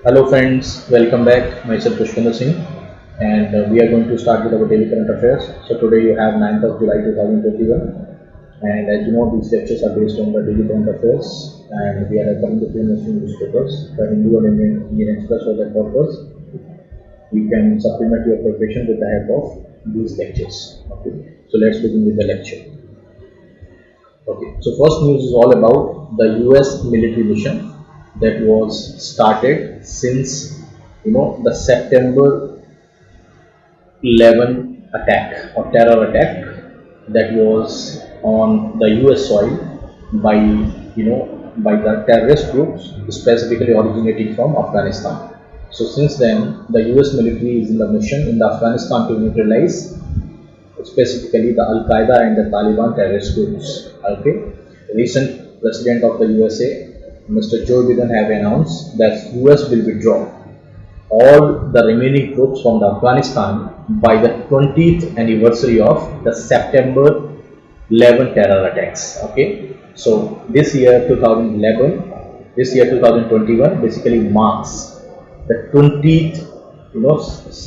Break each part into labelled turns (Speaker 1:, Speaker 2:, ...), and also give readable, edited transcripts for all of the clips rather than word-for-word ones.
Speaker 1: Hello friends, welcome back. Myself Pushpinder Singh, and we are going to start with our daily current affairs. So today you have 9th of July 2021, and as you know, these lectures are based on the daily current affairs, and we are referring to two national newspapers, the Hindu and Indian Express. For that purpose, you can supplement your preparation with the help of these lectures. Okay, so let's begin with the lecture. Okay, so first news is all about the US military mission that was started since the September 11 attack or terror attack that was on the US soil by by the terrorist groups specifically originating from Afghanistan. So since then the US military is in the mission in the Afghanistan to neutralize specifically the Al Qaeda and the Taliban terrorist groups. Okay, recent President of the USA, Mr. Joe Biden, have announced that US will withdraw all the remaining troops from the Afghanistan by the 20th anniversary of the September 11 terror attacks. Okay, so this year 2011, this year 2021 basically marks the 20th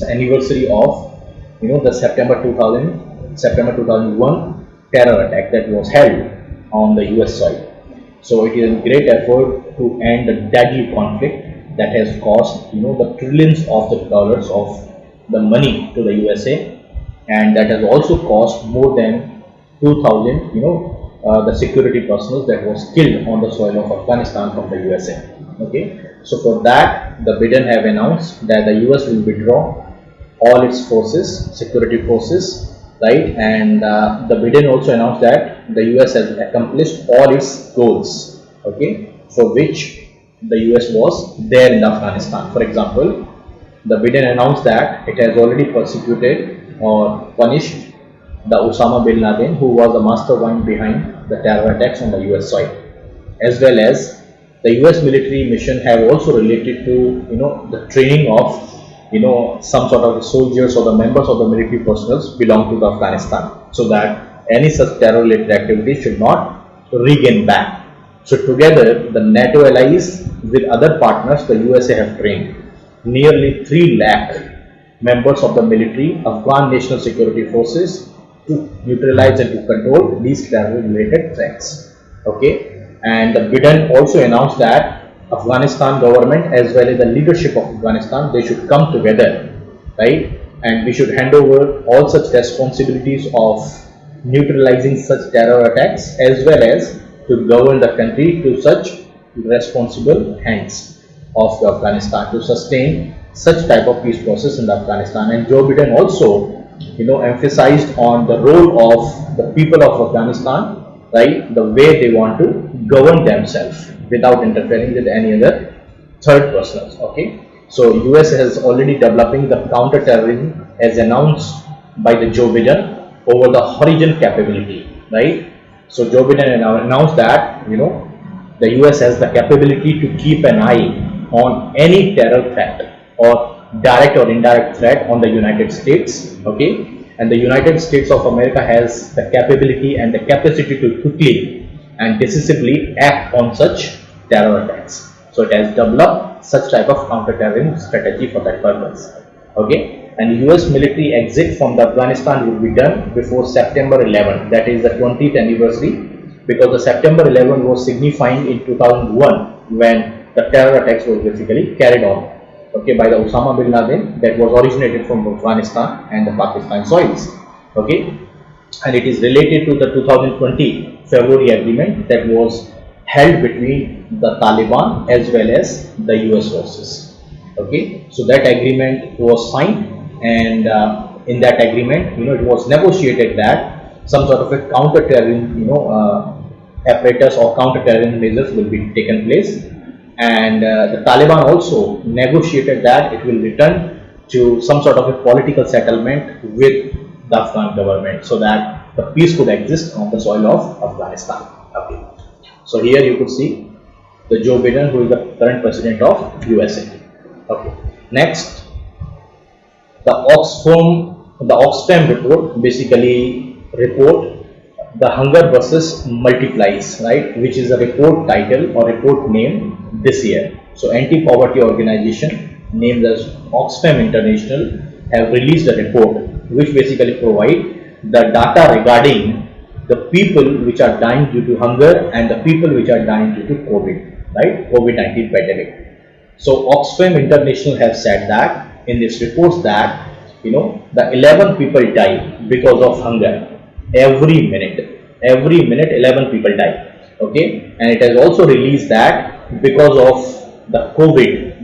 Speaker 1: anniversary of the September 2001 terror attack that was held on the US soil. So it is a great effort to end the deadly conflict that has cost the trillions of the dollars of the money to the USA, and that has also cost more than 2,000 the security personnel that was killed on the soil of Afghanistan from the USA. Okay, so for that the Biden have announced that the US will withdraw all its forces, security forces, right? And the Biden also announced that the US has accomplished all its goals, okay, for which the US was there in Afghanistan. For example, the Biden announced that it has already persecuted or punished the Osama bin Laden, who was the mastermind behind the terror attacks on the US soil, as well as the US military mission have also related to the training of some sort of soldiers or the members of the military personnel belong to the Afghanistan, so that any such terror related activity should not regain back. So together the NATO allies with other partners, the USA have trained nearly 3 lakh members of the military Afghan National Security Forces to neutralize and to control these terror related threats. Okay, and the Biden also announced that Afghanistan government as well as the leadership of Afghanistan, they should come together, right? And we should hand over all such responsibilities of neutralizing such terror attacks as well as to govern the country to such responsible hands of Afghanistan to sustain such type of peace process in Afghanistan. And Joe Biden also emphasized on the role of the people of Afghanistan, right? The way they want to govern themselves without interfering with any other third persons. Okay, so US has already developing the counter terrorism as announced by the Joe Biden over the Horizon capability, right? So Joe Biden announced that the US has the capability to keep an eye on any terror threat or direct or indirect threat on the United States. Okay, and the United States of America has the capability and the capacity to quickly and decisively act on such terror attacks. So it has developed such type of counter-terrorism strategy for that purpose. Okay, and US military exit from the Afghanistan will be done before September 11, that is the 20th anniversary, because the September 11 was signifying in 2001 when the terror attacks were basically carried on, okay, by the Osama bin Laden that was originated from Afghanistan and the Pakistan soils. Okay, and it is related to the 2020 February agreement that was held between the Taliban as well as the US forces. Okay, so that agreement was signed, and in that agreement, it was negotiated that some sort of a counter-terrorism, apparatus or counter-terrorism measures will be taken place, and the Taliban also negotiated that it will return to some sort of a political settlement with the Afghan government so that the peace could exist on the soil of Afghanistan. Okay, so here you could see the Joe Biden, who is the current president of USA. Okay, next, the Oxfam report basically report the Hunger versus Multiplies, right, which is a report title or report name this year. So anti-poverty organization named as Oxfam International have released a report which basically provide the data regarding the people which are dying due to hunger and the people which are dying due to COVID, right, COVID-19 pandemic. So Oxfam International have said that in this reports that the 11 people die because of hunger every minute. Every minute 11 people die. Okay, and it has also released that because of COVID,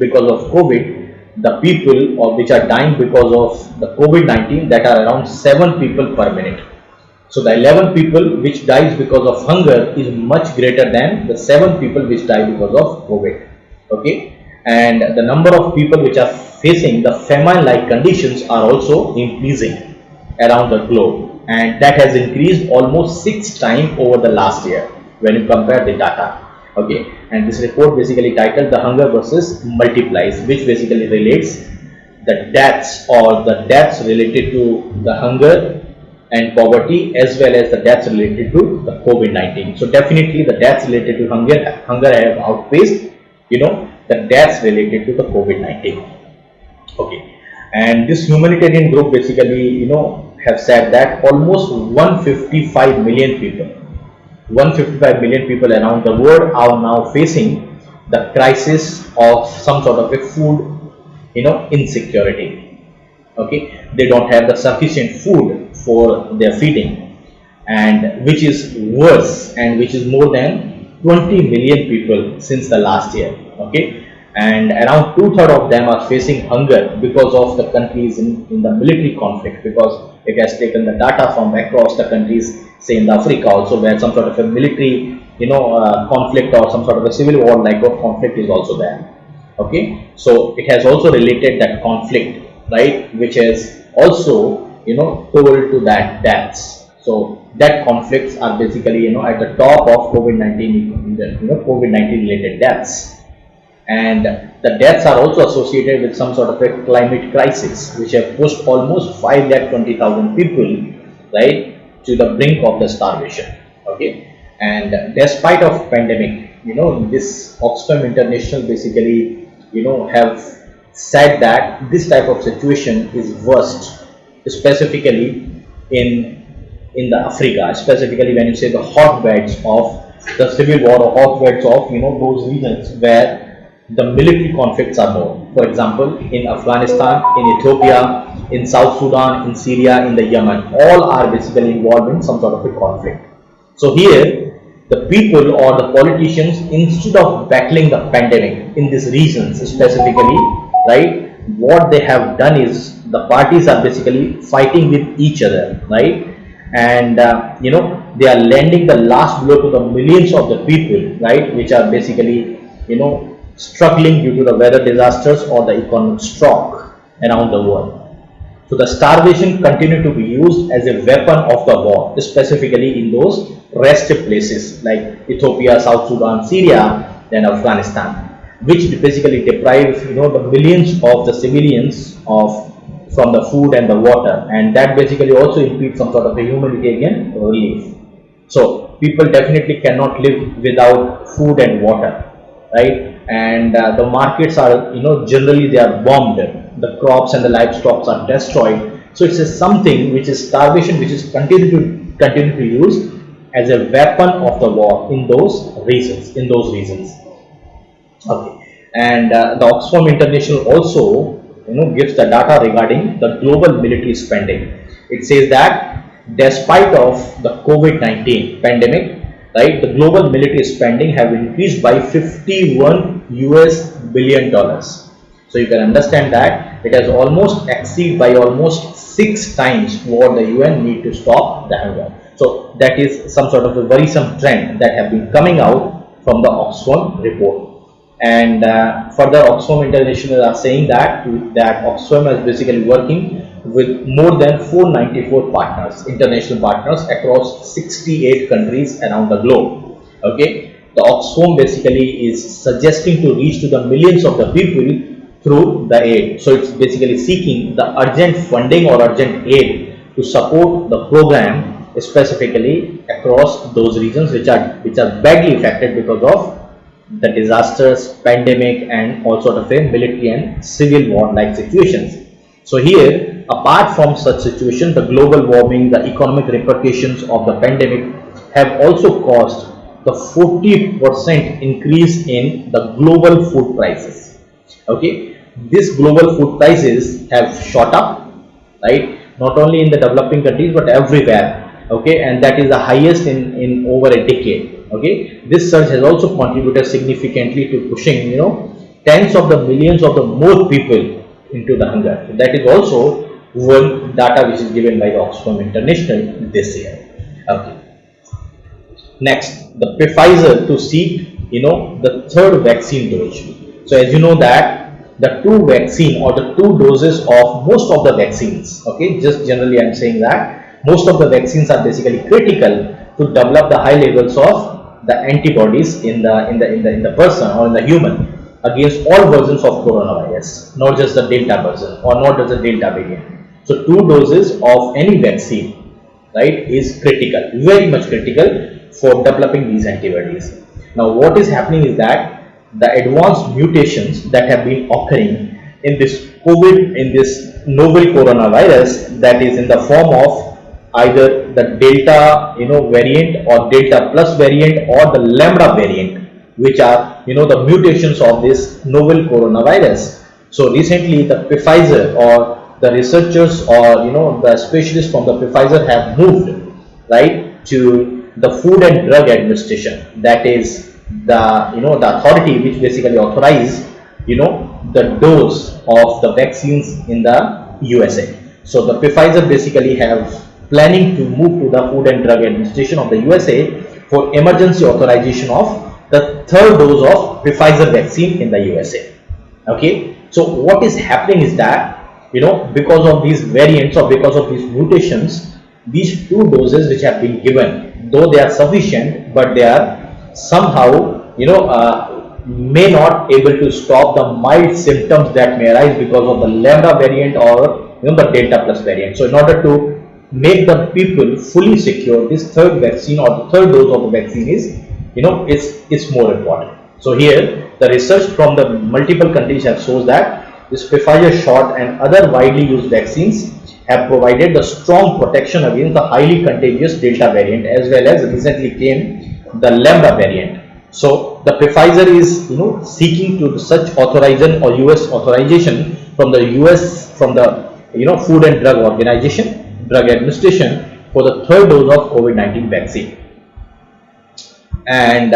Speaker 1: the people which are dying because of the COVID-19, that are around 7 people per minute. So the 11 people which dies because of hunger is much greater than the 7 people which die because of COVID. Okay, and the number of people which are facing the famine-like conditions are also increasing around the globe, and that has increased almost 6 times over the last year when you compare the data. Okay, and this report basically titled the Hunger versus Multiplies, which basically relates the deaths or the deaths related to the hunger and poverty as well as the deaths related to the COVID-19. So definitely the deaths related to hunger have outpaced the deaths related to the COVID-19. Okay, and this humanitarian group basically have said that almost 155 million people around the world are now facing the crisis of some sort of a food insecurity. Okay, they don't have the sufficient food for their feeding, and which is worse and which is more than 20 million people since the last year. Okay, and around two-thirds of them are facing hunger because of the countries in the military conflict, because it has taken the data from across the countries, say in Africa also, where some sort of a military conflict or some sort of a civil war like of conflict is also there. Okay, so it has also related that conflict, right, which has also told to that deaths. So that conflicts are basically at the top of COVID-19, COVID-19 related deaths, and the deaths are also associated with some sort of a climate crisis, which have pushed almost 5,20,000 people, right, to the brink of the starvation. Okay, and despite of pandemic, this Oxfam International basically have said that this type of situation is worst, specifically in the Africa, specifically when you say the hotbeds of the civil war or hotbeds of those regions where the military conflicts are more. For example, in Afghanistan, in Ethiopia, in South Sudan, in Syria, in the Yemen, all are basically involved in some sort of a conflict. So here, the people or the politicians, instead of battling the pandemic in these regions specifically, right, what they have done is the parties are basically fighting with each other, right, and they are lending the last blow to the millions of the people, right, which are basically struggling due to the weather disasters or the economic shock around the world. So the starvation continued to be used as a weapon of the war, specifically in those restive places like Ethiopia, South Sudan, Syria, then Afghanistan, which basically deprives the millions of the civilians from the food and the water, and that basically also impedes some sort of a humanitarian relief. So people definitely cannot live without food and water, right? And the markets are generally they are bombed, the crops and the livestock are destroyed. So it's something which is starvation, which is continue to use as a weapon of the war in those regions. Okay, and the Oxfam International also gives the data regarding the global military spending. It says that despite of the COVID-19 pandemic, right, the global military spending have increased by $51 billion. So you can understand that it has almost exceeded by almost 6 times what the UN need to stop the hunger. So that is some sort of a worrisome trend that have been coming out from the Oxfam report. And further, Oxfam International are saying that Oxfam is basically working with more than 494 partners, international partners across 68 countries around the globe. Okay, the Oxfam basically is suggesting to reach to the millions of the people through the aid. So it's basically seeking the urgent funding or urgent aid to support the program, specifically across those regions which are badly affected because of the disasters, pandemic, and all sort of a military and civil war like situations. So here, apart from such situations, the global warming, the economic repercussions of the pandemic have also caused the 40% increase in the global food prices. Okay, these global food prices have shot up, right? Not only in the developing countries but everywhere. Okay, and that is the highest in over a decade. Okay, this surge has also contributed significantly to pushing tens of the millions of the more people into the hunger. So that is also one data which is given by the Oxfam International this year. Okay. Next, the Pfizer to seek, the third vaccine dose. So as you know that the two vaccine or the two doses of most of the vaccines, okay, just generally I'm saying that most of the vaccines are basically critical to develop the high levels of the antibodies in the person or in the human against all versions of coronavirus, not just the Delta version or not just the Delta variant. So two doses of any vaccine, right, is critical, very much critical for developing these antibodies. Now what is happening is that the advanced mutations that have been occurring in this COVID, in this novel coronavirus, that is in the form of either the Delta variant or Delta plus variant or the Lambda variant, which are the mutations of this novel coronavirus. So recently the Pfizer or the researchers or the specialists from the Pfizer have moved right to the Food and Drug Administration, that is the authority which basically authorize the dose of the vaccines in the USA. So the Pfizer basically have planning to move to the Food and Drug Administration of the USA for emergency authorization of the third dose of Pfizer vaccine in the USA. Okay, so what is happening is that because of these variants or because of these mutations, these two doses which have been given, though they are sufficient, but they are somehow may not able to stop the mild symptoms that may arise because of the Lambda variant or the Delta plus variant. So in order to make the people fully secure, this third vaccine or the third dose of the vaccine is it's more important. So here the research from the multiple countries have shown that this Pfizer shot and other widely used vaccines have provided the strong protection against the highly contagious Delta variant, as well as recently came the Lambda variant. So the Pfizer is seeking to such authorization or US authorization from the US, from the Food and Drug Administration for the third dose of COVID-19 vaccine. And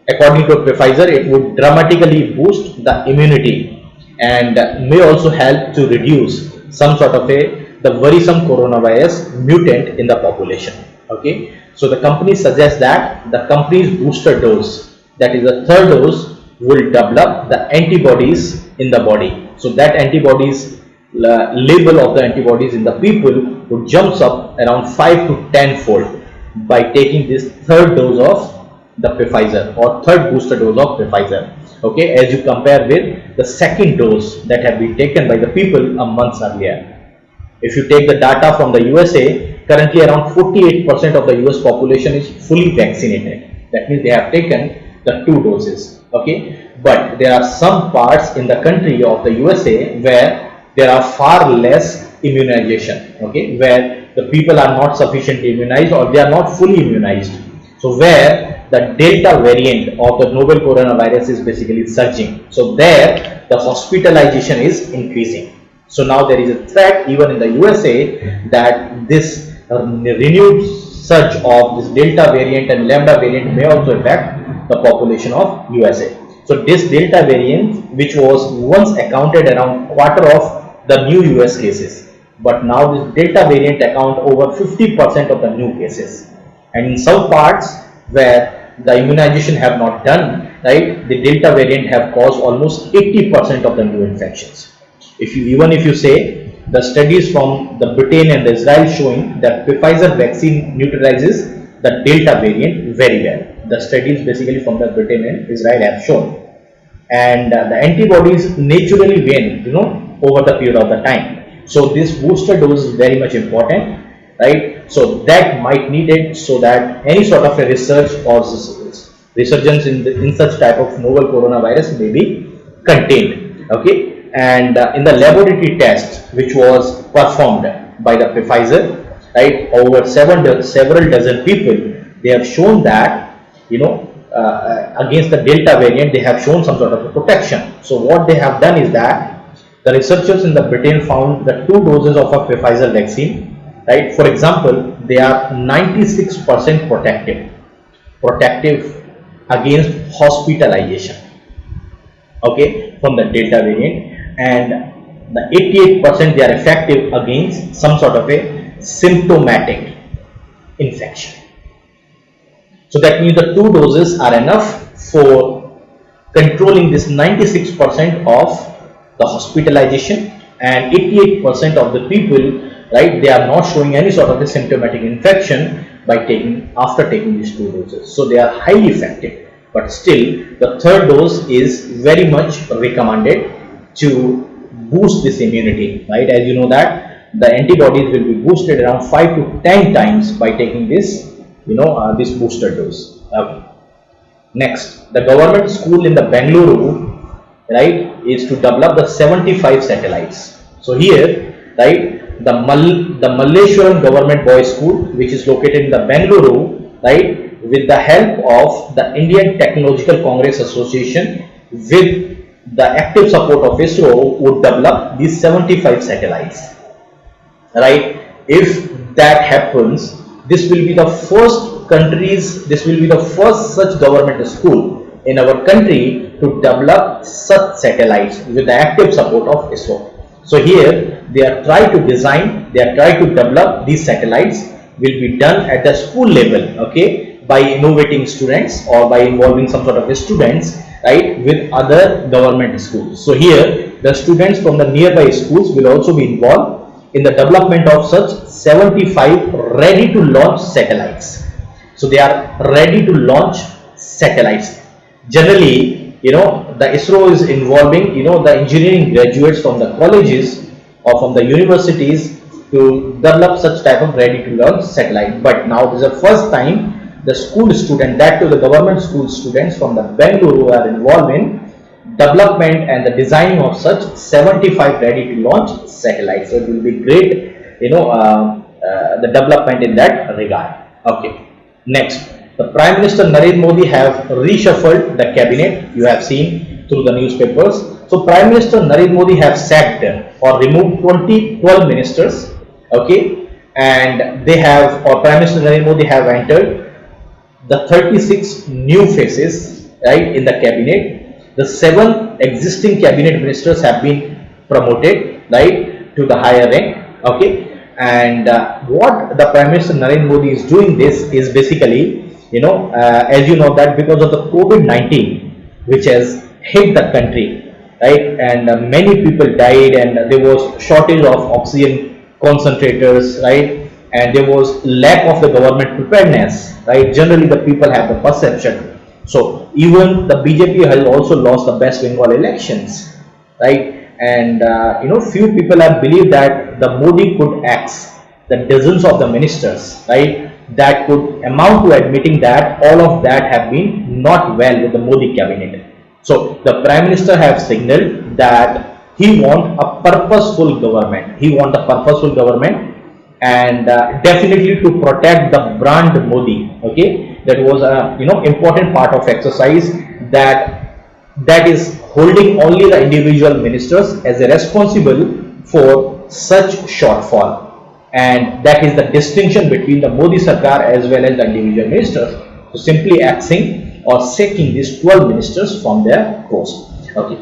Speaker 1: according to Pfizer, it would dramatically boost the immunity and may also help to reduce some sort of the worrisome coronavirus mutant in the population. Okay, so the company suggests that the company's booster dose, that is the third dose, will develop the antibodies in the body. So that antibodies level of the antibodies in the people would jumps up around 5 to 10 fold by taking this third dose of the Pfizer or third booster dose of Pfizer. Okay, as you compare with the second dose that have been taken by the people a month earlier. If you take the data from the USA, currently around 48% of the US population is fully vaccinated. That means they have taken the two doses. Okay, but there are some parts in the country of the USA where there are far less immunization. Okay, where the people are not sufficiently immunized or they are not fully immunized. So where the Delta variant of the novel coronavirus is basically surging. So there the hospitalization is increasing. So now there is a threat even in the USA that this renewed surge of this Delta variant and Lambda variant may also affect the population of USA. So this Delta variant, which was once accounted around quarter of the new US cases, but now this Delta variant account over 50% of the new cases. And in some parts where the immunization have not done, right, the Delta variant have caused almost 80% of the new infections. Even if you say the studies from the Britain and the Israel showing that Pfizer vaccine neutralizes the Delta variant very well. The studies basically from the Britain and Israel have shown, and the antibodies naturally wane over the period of the time. So this booster dose is very much important, right? So that might need it so that any sort of a research or resurgence in such type of novel coronavirus may be contained. Okay, and in the laboratory test which was performed by the Pfizer, right, over several dozen people, they have shown that, against the Delta variant, they have shown some sort of a protection. So what they have done is that the researchers in the Britain found the 2 doses of a Pfizer vaccine, right? For example, they are 96% protective against hospitalization, okay, from the Delta variant, and the 88% they are effective against some sort of a symptomatic infection. So that means the 2 doses are enough for controlling this 96% of the hospitalization, and 88% of the people, right, they are not showing any sort of a symptomatic infection after taking these 2 doses. So they are highly effective, but still the third dose is very much recommended to boost this immunity, right? As you know that the antibodies will be boosted around 5 to 10 times by taking this, this booster dose. Okay. Next, the government school in the Bengaluru, right, is to develop the 75 satellites. So here, right, the Malleshwaram Government Boys School, which is located in the Bengaluru, right, with the help of the Indian Technological Congress Association, with the active support of ISRO, would develop these 75 satellites, right? If that happens, this will be the first such government school in our country to develop such satellites with the active support of ISRO. So here they are trying to develop these satellites, will be done at the school level, okay, by innovating students or by involving some sort of students, right, with other government schools. So here the students from the nearby schools will also be involved in the development of such 75 ready to launch satellites. So they are ready to launch satellites. Generally, the ISRO is involving, the engineering graduates from the colleges or from the universities to develop such type of ready to launch satellite. But now this is the first time the school student, that to the government school students from the Bengaluru, are involved in development and the designing of such 75 ready to launch satellites. So it will be great, the development in that regard. Okay. Next, the Prime Minister Narendra Modi have reshuffled the cabinet. You have seen through the newspapers. So Prime Minister Narendra Modi have sacked or removed 12 ministers. Okay, and Prime Minister Narendra Modi have entered the 36 new faces, right, in the cabinet. The 7 existing cabinet ministers have been promoted, right, to the higher rank. Okay, and what the Prime Minister Narendra Modi is doing this is basically, as you know that because of the COVID-19 which has hit the country, right, and many people died, and there was shortage of oxygen concentrators, right, and there was lack of the government preparedness, right. Generally the people have the perception. So even the BJP has also lost the West Bengal elections, right, and few people have believed that the Modi could axe the dozens of the ministers, right, that could amount to admitting that all of that have been not well with the Modi cabinet. So the Prime Minister have signaled that he want a purposeful government. And definitely to protect the brand Modi. Okay, that was a important part of exercise, that is holding only the individual ministers as a responsible for such shortfall. And that is the distinction between the Modi Sarkar as well as the individual ministers. So simply axing or sacking these 12 ministers from their post. Okay.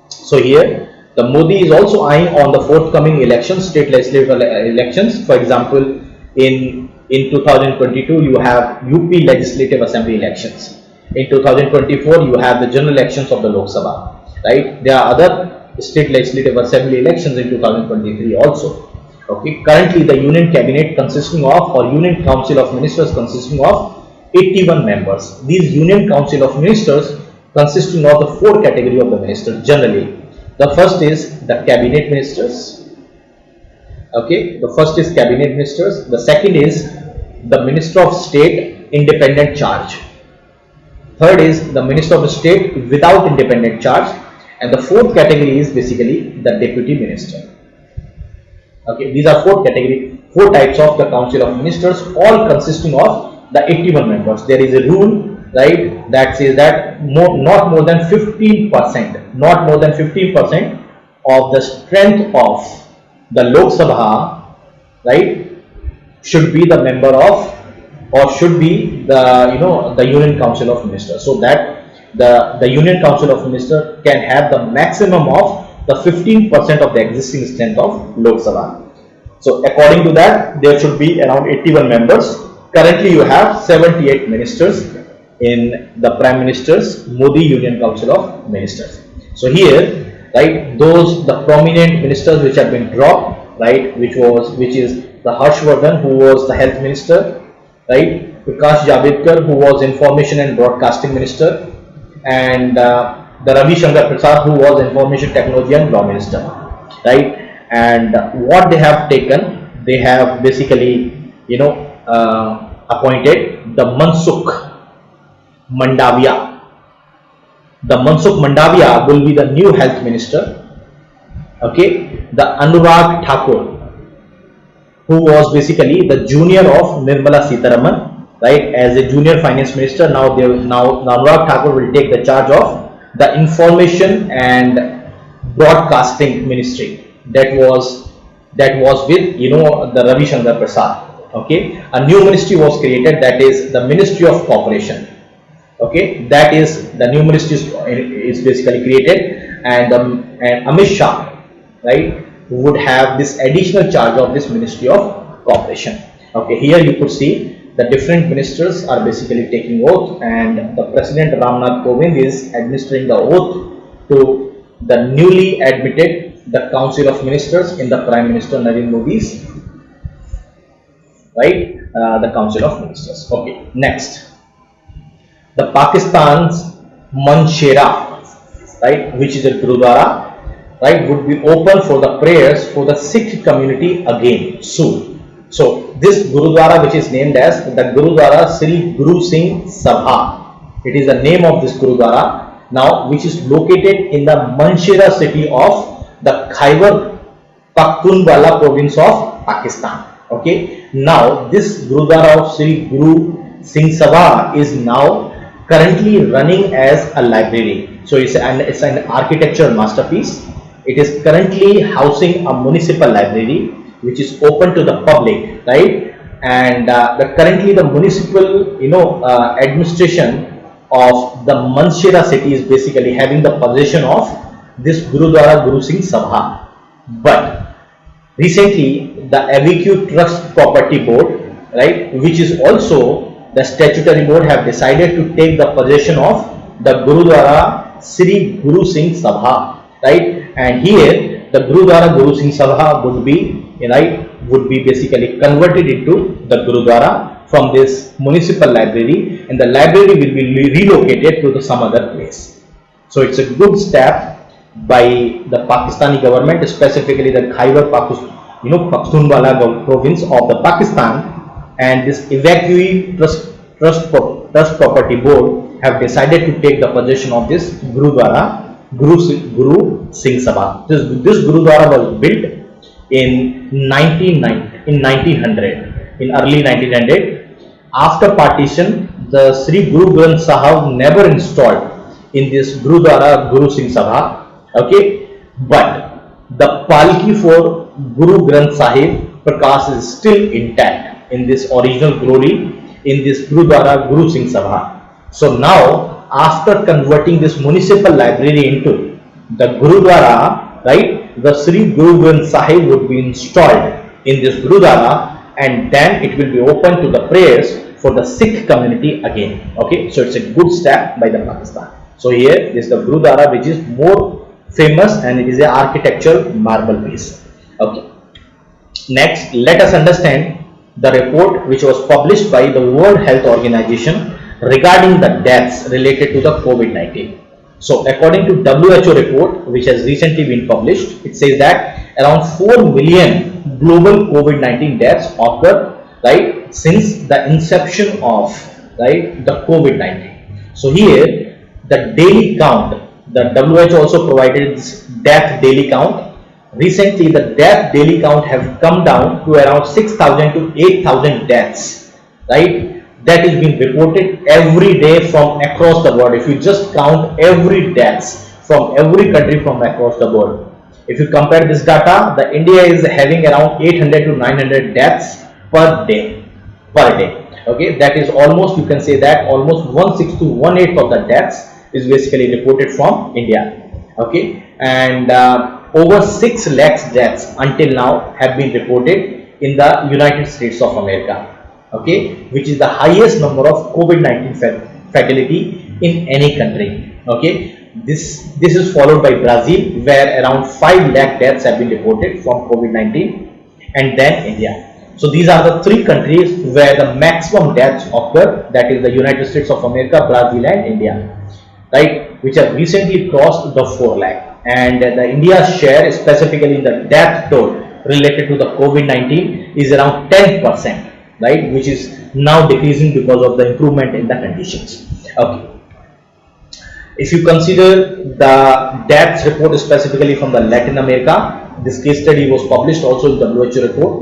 Speaker 1: So here the Modi is also eyeing on the forthcoming elections, state legislative elections. For example, in 2022 you have UP Legislative Assembly elections. In 2024 you have the general elections of the Lok Sabha. Right. There are other state legislative assembly elections in 2023 also. Okay. Currently the Union Cabinet consisting of, or Union Council of Ministers consisting of 81 members. These Union Council of Ministers consisting of the 4 category of the ministers generally. The first is the cabinet ministers, Okay, the first is cabinet ministers, the second is the minister of state independent charge, third is the minister of state without independent charge, and the fourth category is basically the deputy minister. Okay, these are four types of the council of ministers, all consisting of the 81 members. There is a rule, right, that says that not more than 15%, not more than 15% of the strength of the Lok Sabha, right, should be the member of, or should be the the Union Council of Ministers, so that the Union Council of Ministers can have the maximum of the 15% of the existing strength of Lok Sabha. So according to that, there should be around 81 members. Currently, you have 78 ministers in the Prime Minister's Modi Union Council of Ministers. So here, right, the prominent ministers which have been dropped, right, which is the Harshvardhan, who was the health minister, right, Prakash Javadekar, who was information and broadcasting minister, and the Ravi Shankar Prasad, who was information technology and law minister, right. And what they have taken, they have basically appointed the Mansukh Mandavia. The Mansukh Mandavia will be the new health minister. Okay, the Anurag Thakur, who was basically the junior of Nirmala Sitharaman, right, as a junior finance minister. Now Anurag Thakur will take the charge of the information and broadcasting ministry that was with the Ravi Shankar Prasad. Okay, a new ministry was created, that is the Ministry of Cooperation. Okay, that is the new ministry is basically created, and Amit Shah, right, would have this additional charge of this Ministry of Cooperation. Okay, here you could see the different ministers are basically taking oath, and the President Ramnath Kovind is administering the oath to the newly admitted the Council of Ministers in the Prime Minister Narendra Modi's, right, the Council of Ministers. Okay, next, the Pakistan's Manshera, right, which is a Gurudwara, right, would be open for the prayers for the Sikh community again soon. So this Gurudwara, which is named as the Gurudwara Sri Guru Singh Sabha, it is the name of this Gurudwara now, which is located in the Manshera city of the Khyber Pakhtunkhwa province of Pakistan. Okay, now this Gurudwara of Sri Guru Singh Sabha is now currently running as a library. So it's an architectural masterpiece. It is currently housing a municipal library which is open to the public, right? And currently the municipal administration of the Manshera city is basically having the possession of this Gurudwara Guru Singh Sabha. But recently the AVQ Trust Property Board, right, which is also the statutory board, have decided to take the possession of the Gurudwara Sri Guru Singh Sabha, right, and here the Gurudwara Guru Singh Sabha would be basically converted into the Gurudwara from this municipal library, and the library will be relocated to some other place. So it's a good step by the Pakistani government, specifically the Khyber Pakhtunkhwa province of the Pakistan, and this evacuee trust property board have decided to take the possession of this Gurudwara Guru Singh Sabha. This Gurudwara was built in 1900, in early 1900. After partition, the Sri Guru Granth Sahib never installed in this Gurudwara Guru Singh Sabha. Okay, but the palki for Guru Granth Sahib Prakash is still intact in this original glory in this Gurudwara Guru Singh Sabha. So now, after converting this municipal library into the Gurudwara, right, the Sri Guru Granth Sahib would be installed in this Gurudwara, and then it will be open to the prayers for the Sikh community again. Okay, so it's a good step by the Pakistan. So here is the Gurudwara, which is more famous, and it is an architectural marble piece. Okay, next let us understand the report which was published by the World Health Organization regarding the deaths related to the COVID-19. So according to WHO report which has recently been published, it says that around 4 million global COVID-19 deaths occurred, right, since the inception of, right, the COVID-19. So here the daily count, the WHO also provided this death daily count. Recently the death daily count have come down to around 6,000 to 8,000 deaths, right, that is being reported every day from across the world. If you just count every deaths from every country from across the world, if you compare this data, the India is having around 800 to 900 deaths per day. Okay, that is almost, you can say that almost 1/6 to 1/8 of the deaths is basically reported from India. Okay, and over 6 lakhs deaths until now have been reported in the United States of America. Okay, which is the highest number of COVID-19 fatality in any country. Okay, this is followed by Brazil, where around 5 lakh deaths have been reported from COVID-19, and then India. So these are the 3 countries where the maximum deaths occur, that is the United States of America, Brazil and India, right, which have recently crossed the 4 lakh. And the India's share, specifically in the death toll related to the COVID-19, is around 10%, right, which is now decreasing because of the improvement in the conditions. Okay, if you consider the deaths report specifically from the Latin America, this case study was published also in the WHO report.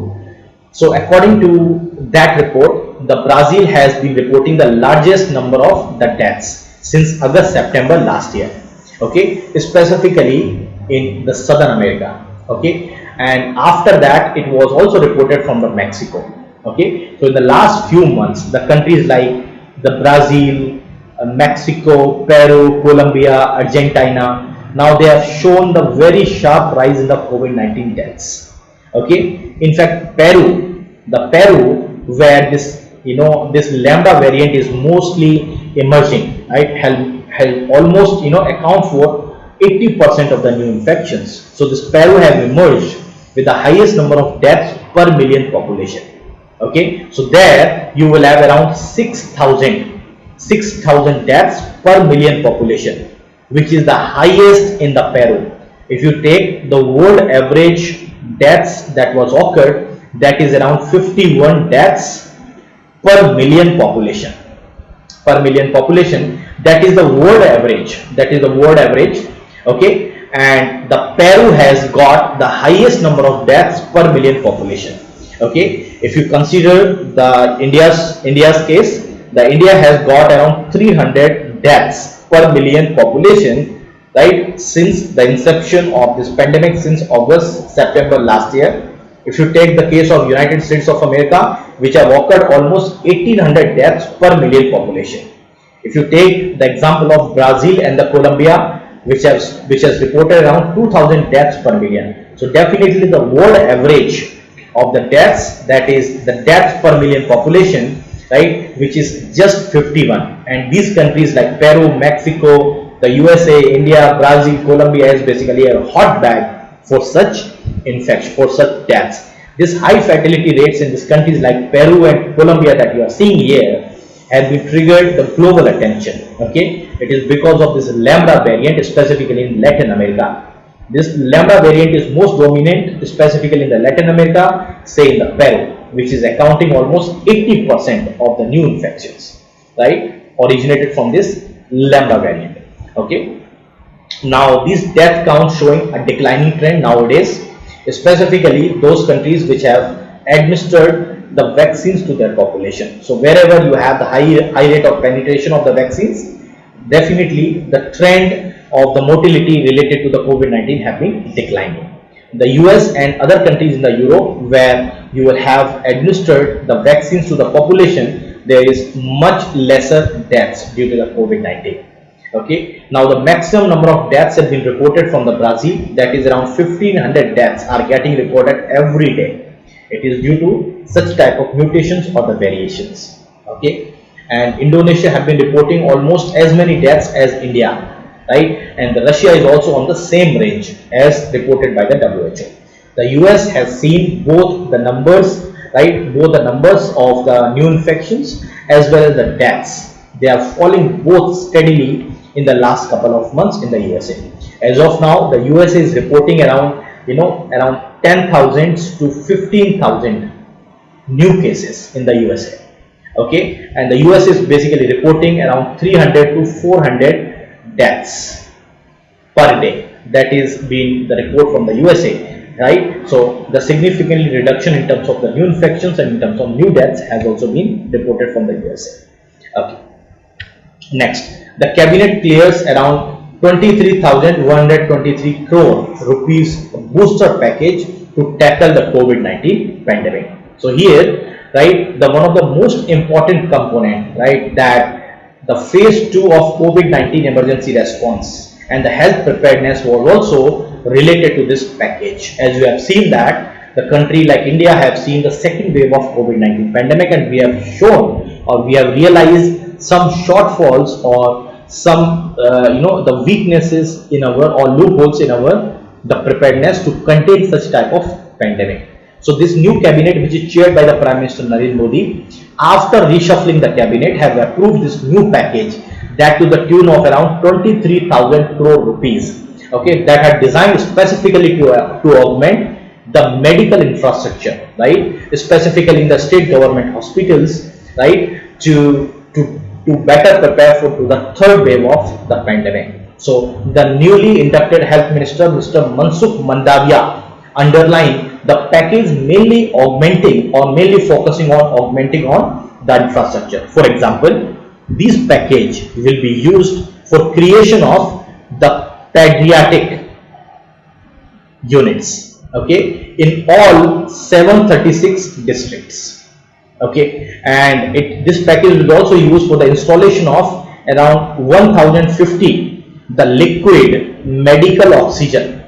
Speaker 1: So according to that report, the Brazil has been reporting the largest number of the deaths since August September last year. Okay, specifically in the Southern America. Okay, and after that it was also reported from the Mexico. Okay, so in the last few months, the countries like the Brazil, Mexico, Peru, Colombia, Argentina, now they have shown the very sharp rise in the COVID-19 deaths. Okay, in fact Peru, where this this lambda variant is mostly emerging, right, have almost account for 80% of the new infections. So this Peru have emerged with the highest number of deaths per million population. Okay, so there you will have around 6,000 deaths per million population, which is the highest in the Peru. If you take the world average deaths that was occurred, that is around 51 deaths per million population. That is the world average. Okay, and the Peru has got the highest number of deaths per million population. Okay, if you consider the India's case, the India has got around 300 deaths per million population, right, since the inception of this pandemic, since August September last year. If you take the case of United States of America, which have occurred almost 1800 deaths per million population. If you take the example of Brazil and the Colombia, which has reported around 2000 deaths per million. So definitely the world average of the deaths, that is the deaths per million population, right, which is just 51. And these countries like Peru, Mexico, the USA, India, Brazil, Colombia is basically a hotbed for such infection, for such deaths. This high fatality rates in these countries like Peru and Colombia that you are seeing here has been triggered the global attention. Okay, it is because of this lambda variant, specifically in Latin America. This lambda variant is most dominant specifically in the Latin America, say in the Peru, which is accounting almost 80% of the new infections, right, originated from this lambda variant. Okay, now these death counts showing a declining trend nowadays, specifically those countries which have administered the vaccines to their population. So wherever you have the high rate of penetration of the vaccines, definitely the trend of the mortality related to the COVID-19 have been declining. The US and other countries in the Europe, where you will have administered the vaccines to the population, there is much lesser deaths due to the COVID-19. Okay, now the maximum number of deaths have been reported from the Brazil, that is around 1500 deaths are getting reported every day. It is due to such type of mutations or the variations. Okay, and Indonesia have been reporting almost as many deaths as India, right, and Russia is also on the same range as reported by the WHO. The US has seen both the numbers, right, both the numbers of the new infections as well as the deaths they are falling both steadily in the last couple of months in the USA. As of now, the USA is reporting around, around 10,000 to 15,000 new cases in the USA. Okay, and the US is basically reporting around 300 to 400 deaths per day. That is being the report from the USA, right? So the significant reduction in terms of the new infections and in terms of new deaths has also been reported from the USA. Okay. Next, the cabinet clears around 23,123 crore rupees booster package to tackle the COVID-19 pandemic. So here, right, the one of the most important component, right, that the phase 2 of COVID-19 emergency response and the health preparedness was also related to this package. As you have seen that the country like India have seen the second wave of COVID-19 pandemic, and we have shown or we have realized some shortfalls or some the weaknesses in our or loopholes in our the preparedness to contain such type of pandemic. So this new cabinet, which is chaired by the Prime Minister Narendra Modi, after reshuffling the cabinet, have approved this new package, that to the tune of around 23,000 crore rupees. Okay, that had designed specifically to augment the medical infrastructure, right? Specifically in the state government hospitals, right? To better prepare for to the third wave of the pandemic. So the newly inducted Health Minister, Mr. Mansukh Mandaviya, underlined the package mainly augmenting or mainly focusing on augmenting on the infrastructure. For example, this package will be used for creation of the pediatric units, okay, in all 736 districts. Okay, and this package will also use for the installation of around 1050 the liquid medical oxygen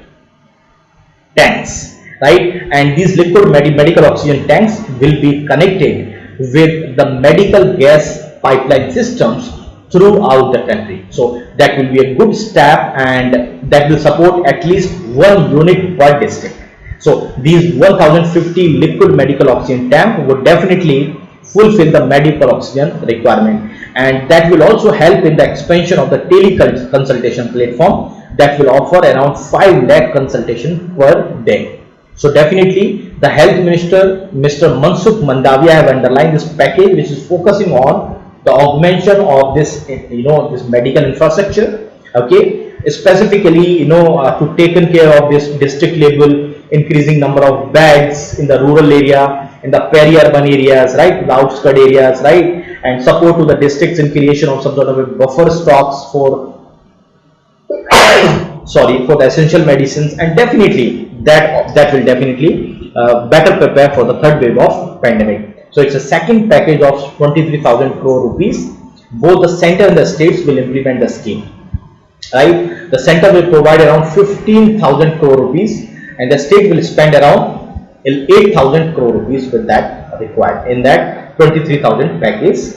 Speaker 1: tanks, right? And these liquid medical oxygen tanks will be connected with the medical gas pipeline systems throughout the country. So that will be a good step, and that will support at least one unit per district. So these 1050 liquid medical oxygen tank would definitely fulfill the medical oxygen requirement, and that will also help in the expansion of the teleconsultation platform that will offer around 5 lakh consultation per day. So definitely the Health Minister Mr. Mansukh Mandaviya have underlined this package, which is focusing on the augmentation of this this medical infrastructure, okay, specifically to taken care of this district level increasing number of beds in the rural area, in the peri-urban areas, right, the outskirt areas, right, and support to the districts in creation of some sort of a buffer stocks for for the essential medicines, and definitely that will definitely better prepare for the third wave of pandemic. So it's a second package of 23,000 crore rupees. Both the center and the states will implement the scheme, right? The center will provide around 15,000 crore rupees, and the state will spend around 8,000 crore rupees with that required in that 23,000 package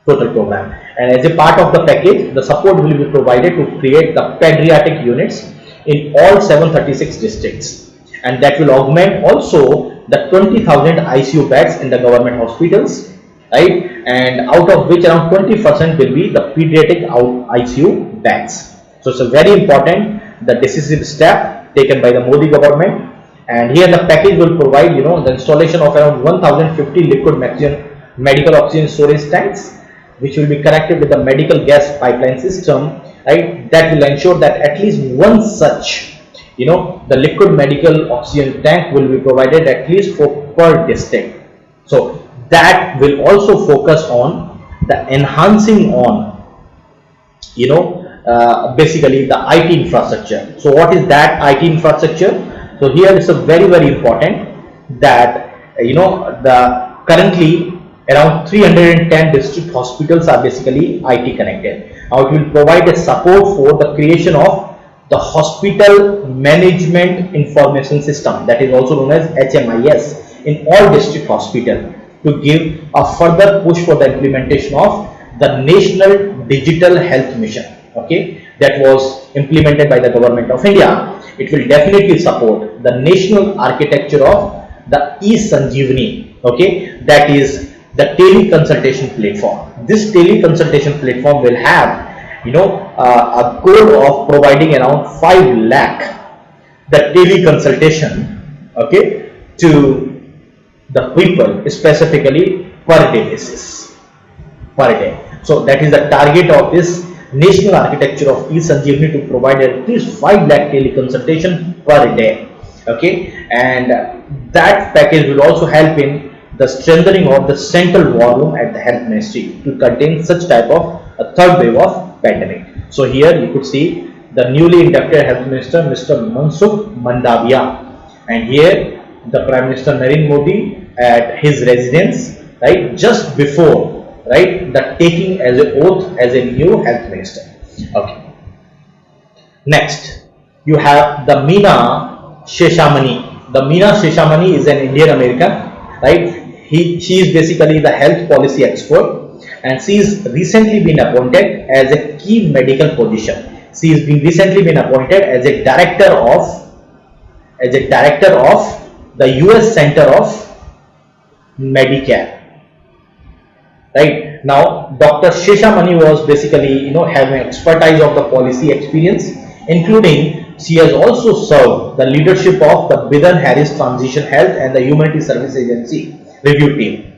Speaker 1: total program. And as a part of the package, the support will be provided to create the pediatric units in all 736 districts, and that will augment also the 20,000 ICU beds in the government hospitals, right? And out of which around 20% will be the pediatric ICU beds. So it's a very important, the decisive step taken by the Modi government. And here the package will provide the installation of around 1050 liquid medical oxygen storage tanks, which will be connected with the medical gas pipeline system, right? That will ensure that at least one such the liquid medical oxygen tank will be provided at least for per district. So that will also focus on the enhancing on basically the IT infrastructure. So what is that IT infrastructure? So here it's a very important that the currently around 310 district hospitals are basically IT connected. Now it will provide a support for the creation of the hospital management information system, that is also known as HMIS, in all district hospitals, to give a further push for the implementation of the National Digital Health Mission, okay, that was implemented by the Government of India. It will definitely support the national architecture of the e-Sanjeevani, okay, that is the teleconsultation platform. This teleconsultation platform will have, a goal of providing around 5 lakh the teleconsultation, okay, to the people specifically per day basis, per day. So that is the target of this national architecture of eSanjeevani, to provide at least 5 lakh teleconsultation per day, okay. And that package will also help in the strengthening of the central war room at the health ministry to contain such type of a third wave of pandemic. So here you could see the newly inducted health minister, Mr. Mansukh Mandavia, and here the Prime Minister Narendra Modi at his residence, right, just before, right, the taking as an oath as a new health minister. Okay. Next, you have the Meena Sheshamani. The Meena Sheshamani is an Indian American, right? She is basically the health policy expert, and she is recently been appointed as a key medical position. She has been recently been appointed as a director of the US Center of Medicare. Right now, Dr. Sheshamani was basically, having expertise of the policy experience, including she has also served the leadership of the Biden Harris Transition Health and the Humanity Service Agency review team.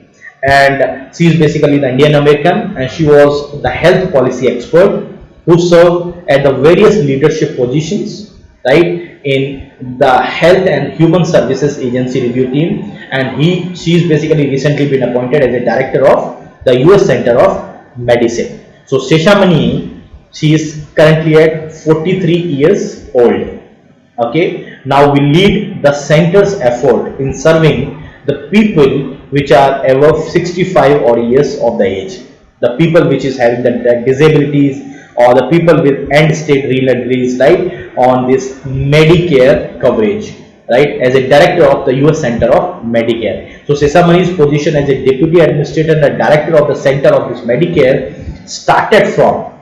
Speaker 1: And she is basically the Indian American, and she was the health policy expert who served at the various leadership positions, right, in the Health and Human Services Agency review team. And she is basically recently been appointed as a director of the US Center of Medicine. So Sheshamani, she is currently at 43 years old. Okay, now we lead the center's effort in serving the people which are above 65 odd years of the age, the people which is having the disabilities, or the people with end state renal disease, right, on this Medicare coverage, right, as a director of the US Center of Medicare. So Sheshamani's position as a deputy administrator and the director of the center of this Medicare started from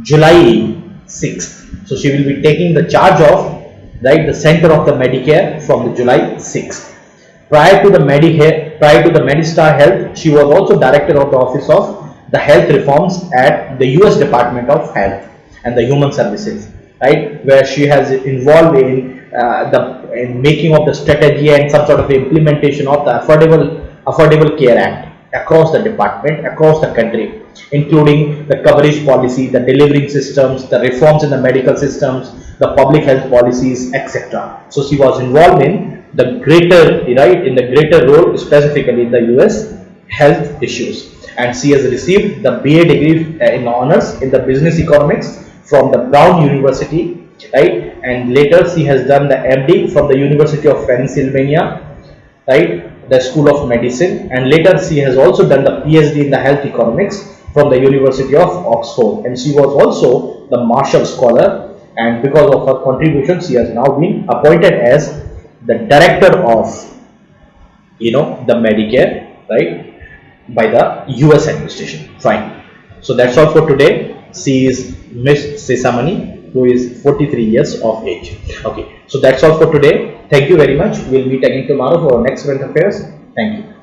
Speaker 1: July 6th. So she will be taking the charge of, right, the center of the Medicare from the July 6th. Prior to the Medistar Health, she was also director of the Office of the Health Reforms at the US Department of Health and the Human Services, right, where she has involved in in making of the strategy and some sort of implementation of the Affordable Care Act across the department, across the country, including the coverage policy, the delivering systems, the reforms in the medical systems, the public health policies, etc. So she was involved in the greater role, specifically in the US health issues. And she has received the BA degree in honors in the business economics from the Brown University, right, and later she has done the MD from the University of Pennsylvania, right, the School of Medicine, and later she has also done the PhD in the health economics from the University of Oxford, and she was also the Marshall Scholar, and because of her contribution she has now been appointed as the director of, the Medicare, right, by the US administration. Fine. So that's all for today. She is Miss Sheshamani, who is 43 years of age. Okay. So that's all for today. Thank you very much. We'll meet again tomorrow for our next event affairs. Thank you.